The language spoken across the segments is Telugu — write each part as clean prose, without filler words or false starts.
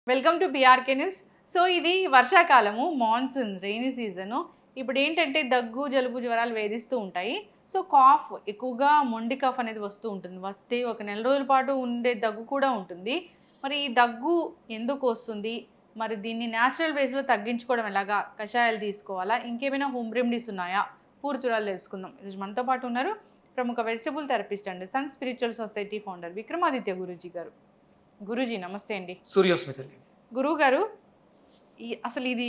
Welcome to BRK news. So ఇది వర్షాకాలము, మాన్సూన్, రెయినీ సీజను. ఇప్పుడు ఏంటంటే దగ్గు, జలుబు, జ్వరాలు వేధిస్తూ ఉంటాయి. సో కాఫ్ ఎక్కువగా మొండి కాఫ్ అనేది వస్తూ ఉంటుంది. వస్తే ఒక నెల రోజుల పాటు ఉండే దగ్గు కూడా ఉంటుంది. మరి ఈ దగ్గు ఎందుకు వస్తుంది? మరి దీన్ని న్యాచురల్ వేస్‌లో తగ్గించుకోవడం ఎలాగా? కషాయాలు తీసుకోవాలా? ఇంకేమైనా హోమ్ రెమెడీస్ ఉన్నాయా? పూర్తి వివరాలు తెలుసుకుందాం. ఈరోజు మనతో పాటు ఉన్నారు ప్రముఖ vegetable therapist and sun spiritual society founder Vikramaditya Guruji గారు. గురూజీ నమస్తే అండి. సూర్యోస్మితల్లి. గురువుగారు, అసలు ఇది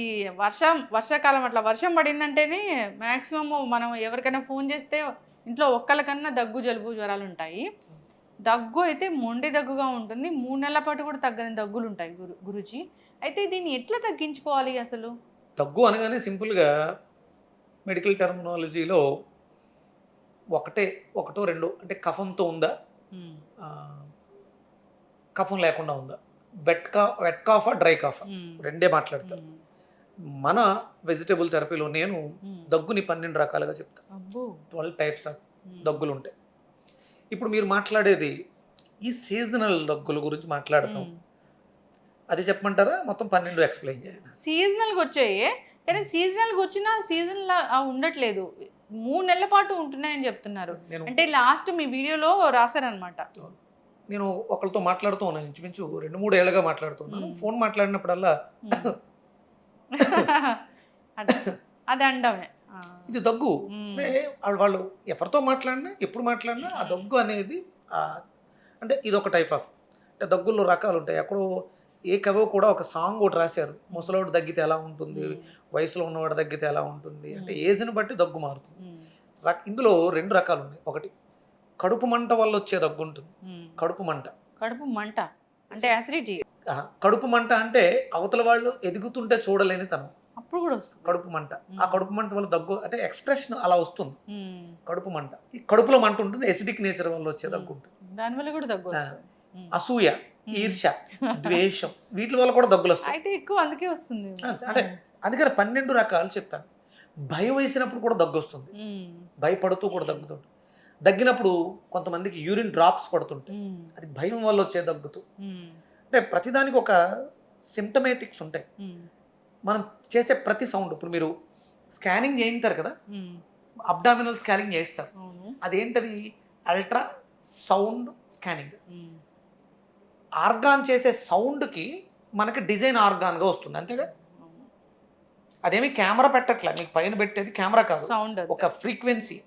వర్షాకాలం అట్లా వర్షం పడిందంటేనే మాక్సిమం మనం ఎవరికైనా ఫోన్ చేస్తే ఇంట్లో ఒక్కళ్ళకన్నా దగ్గు, జలుబు, జ్వరాలుంటాయి. దగ్గు అయితే మొండి దగ్గుగా ఉంటుంది. 3 నెలల పాటు కూడా తగ్గని దగ్గులుంటాయి గురూజీ. అయితే దీన్ని ఎట్లా తగ్గించుకోవాలి అసలు? దగ్గు అనగానే సింపుల్‌గా మెడికల్ టెర్మినాలజీలో ఒకటో రెండో అంటే కఫంతో ఉందా? హ్మ్. కఫం లేకుండా ఉందా? వెట్ కాఫా? డ్రై కాఫా? హ్మ్. రెండే మాట్లాడతారు. హ్మ్. మన వెజిటబుల్ థెరపీలో నేను హ్మ్. దగ్గుని 12 రకాలుగా చెప్తా. అబ్బో! 12 టైప్స్ ఆఫ్ హ్మ్. దగ్గులుంటాయి. ఇప్పుడు మీరు మాట్లాడేది ఈ సీజనల్ దగ్గుల గురించి మాట్లాడతాం. హ్మ్. అది చెప్పమంటారా? మొత్తం 12 ఎక్స్‌ప్లెయిన్ చేయాలా? సీజనల్‌గొచ్చాయి. కానీ సీజనల్‌గొచ్చినా సీజన్‌లా ఉండట్లేదు. 3 నెలల పాటు ఉంటున్నాయని చెప్తున్నారు. నేను అంటే లాస్ట్ మీ వీడియోలో రాసారనమాట. నేను ఒకళ్ళతో మాట్లాడుతూ ఉన్నాను. ఇంచుమించు 2, 3 ఏళ్లుగా మాట్లాడుతున్నాను. హ్మ్. ఫోన్ మాట్లాడినప్పుడల్లా హ్మ్. అదే. అది అనడమే. ఆ! ఇది దగ్గు. హ్మ్. అంటే వాళ్ళు ఎవరితో మాట్లాడినా, ఎప్పుడు మాట్లాడినా ఆ హ్మ్. దగ్గు అనేది అంటే ఇదొక టైప్ ఆఫ్ అంటే దగ్గుల్లో రకాలుంటాయి. ఎక్కడో ఏ కవో కూడా ఒక సాంగ్ ఒకటి రాశారు. హ్మ్. ముసలోడు దగ్గితే ఎలా ఉంటుంది? హ్మ్. వయసులో ఉన్నవాడు దగ్గితే ఎలా ఉంటుంది? అంటే హ్మ్. ఏజ్‌ని బట్టి దగ్గు మారుతుంది. హ్మ్. ఇందులో 2 రకాలున్నాయి. ఒకటి కడుపు మంట వల్ల వచ్చే దగ్గుంటుంది. హ్మ్. కడుపు మంట. కడుపు మంట. అంటే అసిడిటీ. కడుపు మంట అంటే అవతల వాళ్ళు ఎదుగుతుంటే చూడలేనితనం. అప్పుడు గూడా వస్తది. కడుపు మంట. ఆ హ్మ్. కడుపు మంట వల్ల దగ్గు అంటే ఎక్స్‌ప్రెషన్ అలా వస్తుంది. హ్మ్. కడుపు మంట. ఈ కడుపులో మంట ఉంటుంది. ఎసిడిక్ నేచర్ వల్ల వచ్చే హ్మ్. దగ్గుంటుంది. దానివల్ల గూడా ఆ! దగ్గొస్తది. హ్మ్. అసూయ, హ్మ్. ఈర్ష్య, ద్వేషం వీట్లి వల్ల కూడా దగ్గులొస్తాయి. అయితే ఎక్కువ అందుకే వస్తుందేమో. అంటే హ్మ్. అందుకని 12 రకాలు చెప్పాను. భయమేసినప్పుడు కూడా దగ్గొస్తుంది. హ్మ్. భయపడుతూ కూడా దగ్గుతుంటాయి. దగ్గినప్పుడు కొంతమందికి యూరిన్ డ్రాప్స్ పడుతుంటాయి. హ్మ్. అది భయం వల్ల వచ్చే దగ్గుతో. హ్మ్. అంటే ప్రతిదానికి ఒక సింప్టమాటిక్స్ ఉంటాయి. హ్మ్. మనం చేసే ప్రతి సౌండ్ ఇప్పుడు మీరు స్కానింగ్ చేయించారు కదా! హ్మ్. అబ్డామినల్ స్కానింగ్ చేయిస్తారు. అవును. అదేంటది? Ultra sound scanning. హ్మ్. ఆర్గాన్ చేసే సౌండ్‌కి మనకి డిజైన్ ఆర్గాన్‌గా వస్తుంది. అంతేగా? అవును. అదేమి కెమెరా పెట్టట్లే. మీకు పైన పెట్టేది కెమెరా కాదు. సౌండ్ ఒక అంతే. ఫ్రీక్వెన్సీ.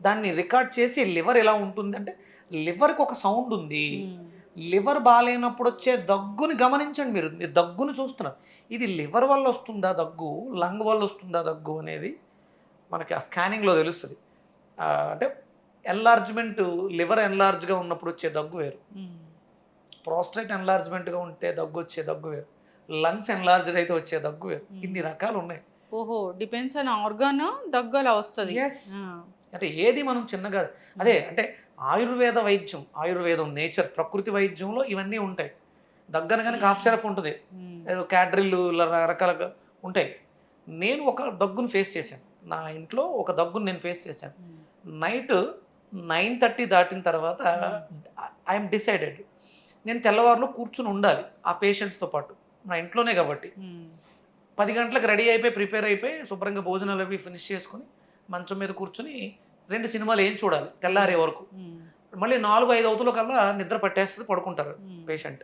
దాన్ని రికార్డ్ చేసి లివర్ ఎలా ఉంటుందంటే, లివర్‌కి ఒక సౌండ్ ఉంది. హ్మ్. లివర్ బాలేనప్పుడొచ్చే దగ్గుని గమనించండి మీరు. మీరు దగ్గుని చూస్తున్నారు. ఇది లివర్ వల్లొస్తుందా దగ్గు? లంగ్ వల్లొస్తుందా దగ్గు అనేది మనకి ఆ స్కానింగ్‌లో తెలుస్తది. అంటే ఎన్లార్జ్‌మెంట్ లివర్ ఎన్లార్జ్‌గా ఉన్నప్పుడు వచ్చే దగ్గు వేరు. హ్మ్. ప్రోస్టేట్ ఎన్లార్జ్‌మెంట్‌గా ఉంటే దగ్గొచ్చే దగ్గు వేరు. లంగ్స్ ఎన్లార్జ్డ్ అయితే వచ్చే దగ్గు వేరు. హ్మ్. ఇన్ని రకాలున్నాయి. ఓహో! డిపెండ్స్ ఆన్ ఆర్గాన్ దగ్గు అలా వస్తది. యెస్. ఆ! అంటే ఏది మనం చిన్నగా అదే హ్మ్. అంటే ఆయుర్వేద వైద్యం, ఆయుర్వేదం నేచర్ ప్రకృతి వైద్యంలో ఇవన్నీ ఉంటాయి. దగ్గనగానే కాఫ్ హ్మ్. సిరప్ ఉంటది. హ్మ్. ఏదో క్యాడ్రిల్లు ఇలా రకరకాలుగా ఉంటాయి. నేను ఒక దగ్గుని ఫేస్ చేశాను. నా ఇంట్లో ఒక దగ్గుని నేను ఫేస్ చేశాను. హ్మ్. నైట్ 9:30 దాటిన తర్వాత హ్మ్. I am decided. నేను తెల్లవారులు కూర్చొని ఉండాలి. ఆ పేషెంట్‌తో పాటు. నా ఇంట్లోనే కాబట్టి. హ్మ్. 10 గంటలకు రెడీ అయిపోయి, ప్రిపేర్ అయిపోయి, శుభ్రంగా భోజనాలు అవి ఫినిష్ చేసుకొని, మంచం మీద కూర్చొని 2 సినిమాలు ఏం చూడాలి హ్మ్. తెల్లారే వరకు. హ్మ్. మళ్ళీ 4, 5 అవుతుల కల్లా నిద్ర పట్టేస్తది పడుకుంటారు హ్మ్. పేషెంట్.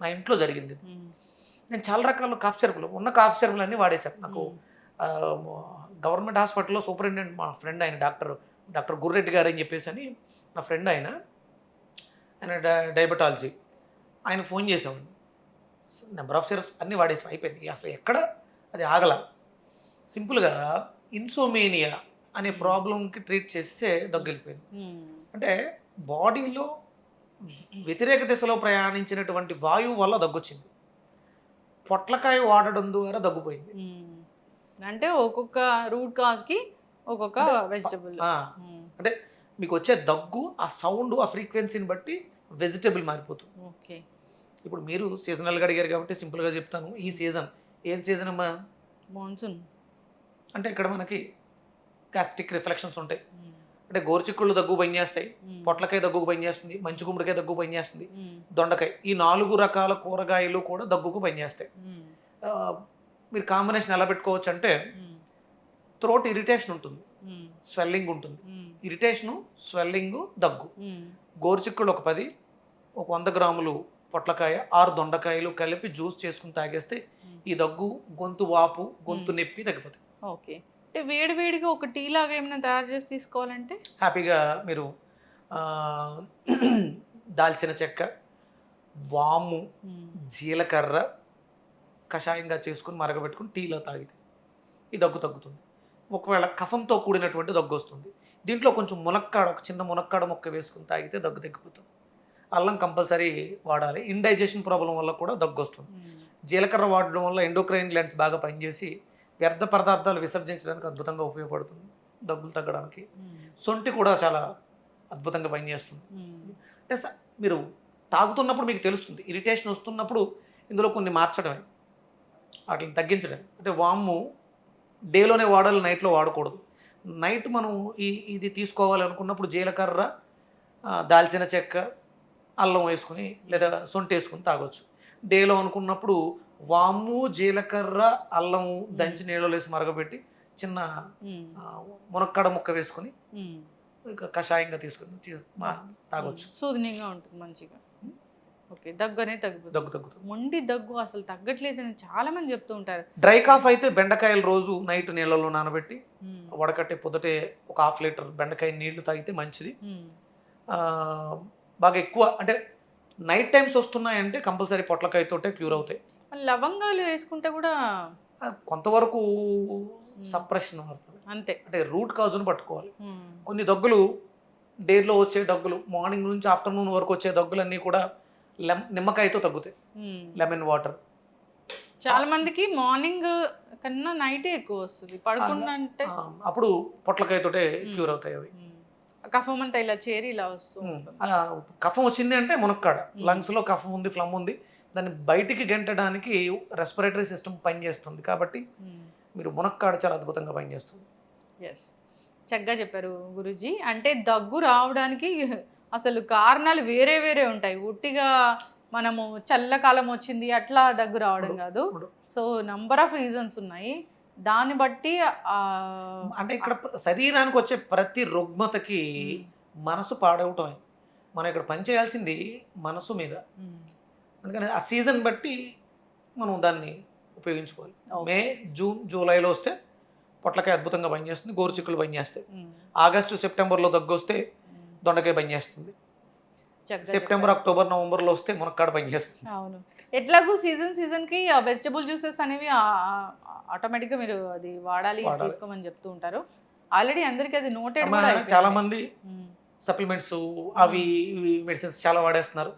నా ఇంట్లో జరిగిందిది. హ్మ్. నేను చాలా రకాల కాఫ్ సిరప్‌లు ఉన్న కాఫ్ సిరప్‌లన్నీ వాడేశాను. నాకు హ్మ్. ఆహ్, మొ గవర్నమెంట్ హాస్పిటల్‌లో సూపరింటెండెంట్ మా ఫ్రెండ్ ఆయన డాక్టర్ గుర్రెడ్డి గారని చెప్పేసని నా ఫ్రెండ్ ఆయన. ఆయన డయాబెటాలజీ. ఆయనకి ఫోన్ చేసామండి. నంబర్ ఆఫ్ సిరప్స్ అన్నీ వాడేసాం అయిపోయింది. అసలు ఎక్కడ అది ఆగల. సింపుల్‌గా ఇన్సోమేనియా అనే హ్మ్. ప్రాబ్లమ్‌కి ట్రీట్ చేస్తే దగ్గెళ్ళిపోయింది. హ్మ్. అంటే బాడీలో వ్యతిరేక దిశలో ప్రయాణించినటువంటి వాయువు వల్ల దగ్గొచ్చింది. పొట్లకాయ వాడడం ద్వారా దగ్గుపోయింది. హ్మ్. అంటే ఒక్కొక్క రూట్ కాజ్‌కి ఒక్కొక్క అంటే ప వెజిటబుల్. ఆ! హ్మ్. అంటే మీకొచ్చే దగ్గు, ఆ సౌండు, ఆ ఫ్రీక్వెన్సీని బట్టి వెజిటబుల్ మారిపోతుంది. ఓకే. ఇప్పుడు మీరు సీజనల్‌గా అడిగారు కాబట్టి సింపుల్‌గా చెప్తాను. ఈ హ్మ్. సీజన్ ఏం సీజన్ అమ్మా? మాన్సూన్. అంటే ఇక్కడ మనకి గాస్ట్రిక్ రిఫ్లెక్షన్స్ ఉంటాయి. హ్మ్. అంటే గోరుచిక్కుళ్ళు దగ్గు పనిచేస్తాయి, పొట్లకాయ దగ్గుకు పనిచేస్తుంది, మంచి గుమ్మడికాయ దగ్గు పనిచేస్తుంది, దొండకాయ, ఈ 4 రకాల కూరగాయలు కూడా దగ్గుకు పనిచేస్తాయి. ఆ, మీరు కాంబినేషన్ ఎలా పెట్టుకోవచ్చు అంటే థ్రోట్ ఇరిటేషన్ ఉంటుంది, స్వెల్లింగ్ ఉంటుంది. ఇరిటేషను, స్వెల్లింగ్, దగ్గు. గోరుచిక్కుళ్ళు ఒక 10, ఒక 100 గ్రాములు పొట్లకాయ, 6 దొండకాయలు కలిపి జ్యూస్ చేసుకుని తాగేస్తే ఈ దగ్గు, గొంతు వాపు, గొంతు నొప్పి తగ్గిపోతాయి. ఓకే. అంటే వేడి వేడిగా ఒక టీ లాగా ఏమైనా తయారు చేసి తీసుకోవాలంటే హ్యాపీగా మీరు దాల్చిన చెక్క, వాము, జీలకర్ర కషాయంగా చేసుకుని మరగబెట్టుకుని టీలో తాగితే ఈ దగ్గు తగ్గుతుంది. ఒకవేళ కఫంతో కూడినటువంటి దగ్గు వస్తుంది, దీంట్లో కొంచెం మునక్కాడ, ఒక చిన్న మునక్కాడ మొక్క వేసుకుని తాగితే దగ్గు తగ్గిపోతుంది. అల్లం కంపల్సరీ వాడాలి. ఇండైజెషన్ ప్రాబ్లం వల్ల కూడా దగ్గు వస్తుంది. జీలకర్ర వాడడం వల్ల ఎండోక్రైన్ గ్లాండ్స్ బాగా పనిచేసి వ్యర్థ పదార్థాలు విసర్జించడానికి అద్భుతంగా ఉపయోగపడుతుంది, దగ్గులు తగ్గడానికి. సొంటి కూడా చాలా అద్భుతంగా పనిచేస్తుంది. అంటే మీరు తాగుతున్నప్పుడు మీకు తెలుస్తుంది, ఇరిటేషన్ వస్తున్నప్పుడు ఇందులో కొన్ని మార్చడమే, వాటిని తగ్గించడం. అంటే వాము డేలోనే వాడాలి, నైట్లో వాడకూడదు. నైట్ మనం ఇది తీసుకోవాలి అనుకున్నప్పుడు జీలకర్ర, దాల్చిన చెక్క, అల్లం వేసుకుని లేదా సొంటి వేసుకుని తాగొచ్చు. డేలో అనుకున్నప్పుడు వాము, జీలకర్ర, అల్లము దంచి నీళ్ళలో వేసి మరగబెట్టి చిన్న మునక్కాడ ముక్క వేసుకొని కషాయంగా తీసుకుని తాగొచ్చు. సూదినింగా ఉంటుంది మంచిగా. ఓకే, దగ్గు అనేది తగ్గుతుంది. మొండి దగ్గు అసలు తగ్గట్లేదని చాలా మంది చెప్తూ ఉంటారు. డ్రై కాఫ్ అయితే బెండకాయలు రోజు నైట్ నీళ్ళలో నానబెట్టి వడకట్టే పొద్దుటే ఒక 1/2 లీటర్ బెండకాయ నీళ్లు తాగితే మంచిది. బాగా ఎక్కువ అంటే నైట్ టైమ్స్ వస్తున్నాయంటే కంపల్సరీ పొట్లకాయతోటే క్యూర్ అవుతాయి. లవంగాలు వేసుకుంటే కూడా కొంతవరకు సప్రెషన్ అవుతుంది అంతే. అంటే రూట్ కాజును పట్టుకోవాలి. కొన్ని దగ్గులు డేలో వచ్చే దగ్గులు, మార్నింగ్ నుంచి ఆఫ్టర్నూన్ వరకు వచ్చే దగ్గులన్నీ కూడా నిమ్మకాయతో తగ్గుతాయి, లెమన్ వాటర్. చాలా మందికి మార్నింగ్ కన్నా నైటే ఎక్కువ వస్తుంది పడుకుంటే, అప్పుడు పొట్లకాయతోటే క్యూర్ అవుతాయి అవి. కఫం అంతా ఇలా చేరి ఇలా వస్తుంది. కఫం వచ్చింది అంటే మునక్కాడ, లంగ్స్లో కఫం ఉంది, ఫ్లమ్ ఉంది, దాన్ని బయటికి గెంటడానికి రెస్పిరేటరీ సిస్టమ్ పనిచేస్తుంది. కాబట్టి మీరు మునక్కాడ చాలా అద్భుతంగా పనిచేస్తుంది. ఎస్, చక్కగా చెప్పారు గురూజీ. అంటే దగ్గు రావడానికి అసలు కారణాలు వేరే వేరే ఉంటాయి. ఉట్టిగా మనము చల్లకాలం వచ్చింది అట్లా దగ్గు రావడం కాదు. సో నంబర్ ఆఫ్ రీజన్స్ ఉన్నాయి. దాన్ని బట్టి అంటే ఇక్కడ శరీరానికి వచ్చే ప్రతి రుగ్మతకి మనసు పాడవటమే. మనం ఇక్కడ పని చేయాల్సింది మనసు మీద. అందుకని ఆ సీజన్ బట్టి మనం దాన్ని ఉపయోగించుకోవాలి. మే, జూన్, జూలైలో వస్తే పొట్లకాయ అద్భుతంగా పనిచేస్తుంది, గోరుచిక్కులు పనిచేస్తాయి. ఆగస్టు, సెప్టెంబర్లో దగ్గు వస్తే దొండకాయ పనిచేస్తుంది. సెప్టెంబర్, అక్టోబర్, నవంబర్లో వస్తే మునక్కాడ పనిచేస్తుంది. అవును, ఎట్లాగూ సీజన్కి వెజిటబుల్ జ్యూసెస్ అనేవి ఆటోమేటిక్గా మీరు అది వాడాలి, తీసుకోమని చెప్తూ ఉంటారు. ఆల్రెడీ అందరికీ అది నోటెడ్. చాలా మంది సప్లిమెంట్స్ అవి మెడిసిన్స్ చాలా వాడేస్తున్నారు.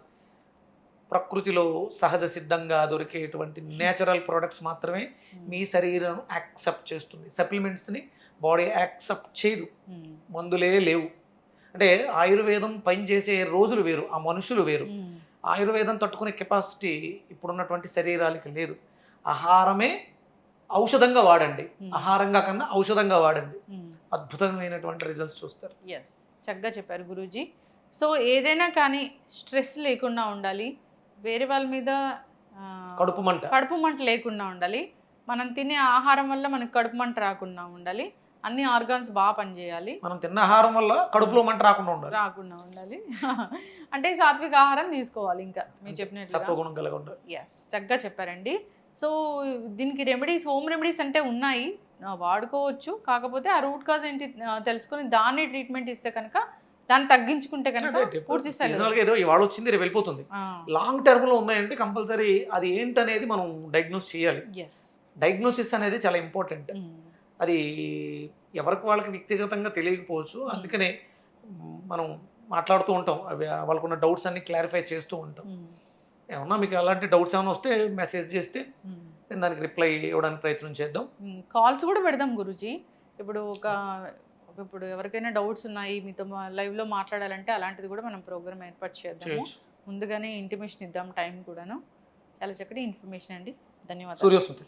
ప్రకృతిలో సహజ సిద్ధంగా దొరికేటువంటి నేచురల్ ప్రోడక్ట్స్ మాత్రమే మీ శరీరం యాక్సెప్ట్ చేస్తుంది. సప్లిమెంట్స్ని బాడీ యాక్సెప్ట్ చేయదు, మందులే లేవు. అంటే ఆయుర్వేదం పనిచేసే రోజులు వేరు, ఆ మనుషులు వేరు. ఆయుర్వేదం తట్టుకునే కెపాసిటీ ఇప్పుడున్నటువంటి శరీరాలకి లేదు. ఆహారమే ఔషధంగా వాడండి, ఆహారంగా కన్నా ఔషధంగా వాడండి, అద్భుతమైనటువంటి రిజల్ట్స్ చూస్తారు. ఎస్, చక్కగా చెప్పారు గురూజీ. సో ఏదైనా కానీ స్ట్రెస్ లేకుండా ఉండాలి, వేరే వాళ్ళ మీద కడుపు మంట లేకుండా ఉండాలి, మనం తినే ఆహారం వల్ల మనకు కడుపు మంట రాకుండా ఉండాలి, అన్ని ఆర్గాన్స్ బాగా పనిచేయాలి, మనం తిన్న ఆహారం వల్ల కడుపులో మంట రాకుండా ఉండాలి అంటే సాత్విక ఆహారం తీసుకోవాలి. ఇంకా మీరు చెప్పినట్టు ఎస్, చక్కగా చెప్పారండి. సో దీనికి రెమెడీస్, హోమ్ రెమెడీస్ అంటే ఉన్నాయి, వాడుకోవచ్చు. కాకపోతే ఆ రూట్ కాజ్ ఏంటి తెలుసుకొని దాన్ని ట్రీట్మెంట్ ఇస్తే కనుక, దాన్ని తగ్గించుకుంటే కనుక పూర్తి స్థాయిలో ఏదో ఇవాళ వచ్చింది రేపు వెళ్ళిపోతుంది. లాంగ్ టర్మ్ లో ఉన్నాయంటే కంపల్సరీ అది ఏంటనేది మనం డయాగ్నోస్ చేయాలి. డయాగ్నోసిస్ అనేది చాలా ఇంపార్టెంట్. అది ఎవరికి వాళ్ళకి వ్యక్తిగతంగా తెలియకపోవచ్చు, అందుకనే మనం మాట్లాడుతూ ఉంటాం, అవి వాళ్ళకున్న డౌట్స్ అన్ని క్లారిఫై చేస్తూ ఉంటాం. ఏమన్నా మీకు అలాంటి డౌట్స్ ఏమైనా వస్తే మెసేజ్ చేస్తే నేను దానికి రిప్లై ఇవ్వడానికి ప్రయత్నం చేద్దాం. కాల్స్ కూడా పెడదాం గురూజీ. ఇప్పుడు ఎవరికైనా డౌట్స్ ఉన్నాయి, మీతో లైవ్లో మాట్లాడాలంటే అలాంటిది కూడా మనం ప్రోగ్రామ్ ఏర్పాటు చేద్దాం. ముందుగానే ఇంటిమేషన్ ఇద్దాం, టైం కూడాను. చాలా చక్కటి ఇన్ఫర్మేషన్ అండి, ధన్యవాదాలు. సూర్యస్మృతి.